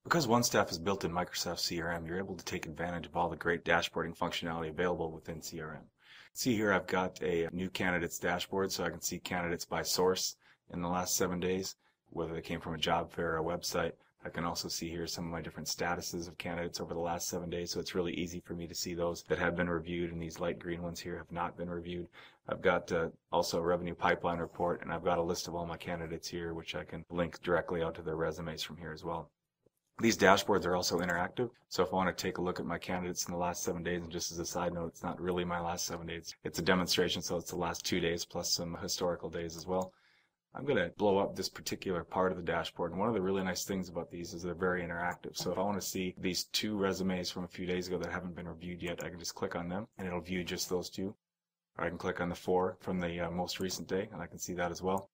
Because OneStaff is built in Microsoft CRM, you're able to take advantage of all the great dashboarding functionality available within CRM. See here I've got a new candidates dashboard, so I can see candidates by source in the last 7 days, whether they came from a job fair or a website. I can also see here some of my different statuses of candidates over the last 7 days, so it's really easy for me to see those that have been reviewed, and these light green ones here have not been reviewed. I've got also a revenue pipeline report, and I've got a list of all my candidates here, which I can link directly out to their resumes from here as well. These dashboards are also interactive, so if I want to take a look at my candidates in the last 7 days, and just as a side note, it's not really my last 7 days, it's a demonstration, so it's the last 2 days plus some historical days as well. I'm going to blow up this particular part of the dashboard, and one of the really nice things about these is they're very interactive. So if I want to see these 2 resumes from a few days ago that haven't been reviewed yet, I can just click on them and it'll view just those 2. Or I can click on the 4 from the most recent day and I can see that as well.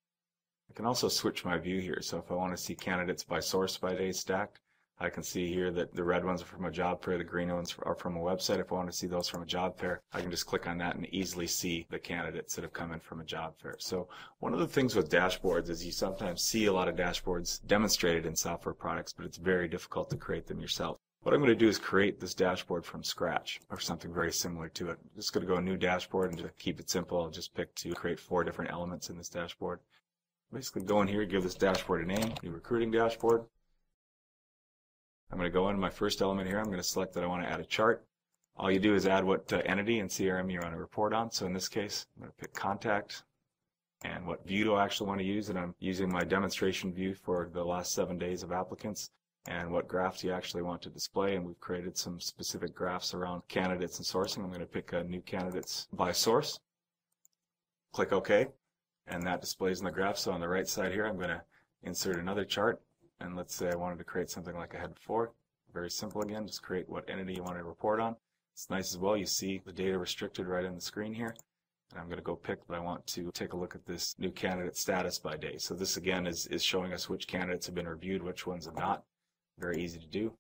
I can also switch my view here, so if I want to see candidates by source by day stacked, I can see here that the red ones are from a job fair, the green ones are from a website. If I want to see those from a job fair, I can just click on that and easily see the candidates that have come in from a job fair. So one of the things with dashboards is you sometimes see a lot of dashboards demonstrated in software products, but it's very difficult to create them yourself. What I'm going to do is create this dashboard from scratch, or something very similar to it. I'm just going to go new dashboard, and to keep it simple, I'll just pick to create 4 different elements in this dashboard. Basically go in here, give this dashboard a name, new recruiting dashboard. I'm going to go into my first element here. I'm going to select that I want to add a chart. All you do is add what entity in CRM you want to report on. So in this case, I'm going to pick contact, and what view do I actually want to use, and I'm using my demonstration view for the last 7 days of applicants, and what graph do you actually want to display, and we've created some specific graphs around candidates and sourcing. I'm going to pick new candidates by source, click OK, and that displays in the graph. So on the right side here, I'm going to insert another chart. And let's say I wanted to create something like I had before. Very simple again, just create what entity you want to report on. It's nice as well, you see the data restricted right in the screen here. And I'm going to go pick, but I want to take a look at this new candidate status by day. So this again is showing us which candidates have been reviewed, which ones have not. Very easy to do.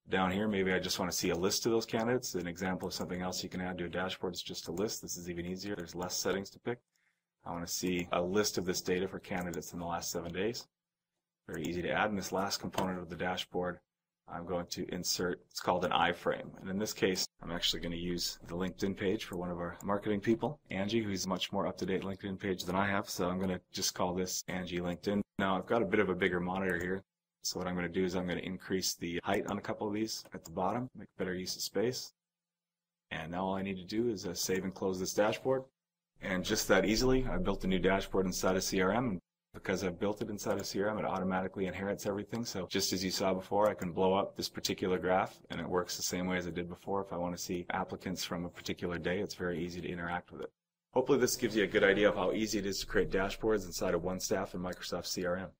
Down here, maybe I just want to see a list of those candidates. An example of something else you can add to a dashboard is just a list. This is even easier. There's less settings to pick. I want to see a list of this data for candidates in the last 7 days. Very easy to add. In this last component of the dashboard, I'm going to insert, it's called an iframe. And in this case, I'm actually going to use the LinkedIn page for one of our marketing people, Angie, who's a much more up-to-date LinkedIn page than I have. So I'm going to just call this Angie LinkedIn. Now I've got a bit of a bigger monitor here. So what I'm going to do is I'm going to increase the height on a couple of these at the bottom, make better use of space. And now all I need to do is save and close this dashboard. And just that easily, I built a new dashboard inside of CRM. Because I've built it inside of CRM, it automatically inherits everything. So just as you saw before, I can blow up this particular graph, and it works the same way as it did before. If I want to see applicants from a particular day, it's very easy to interact with it. Hopefully this gives you a good idea of how easy it is to create dashboards inside of OneStaff and Microsoft CRM.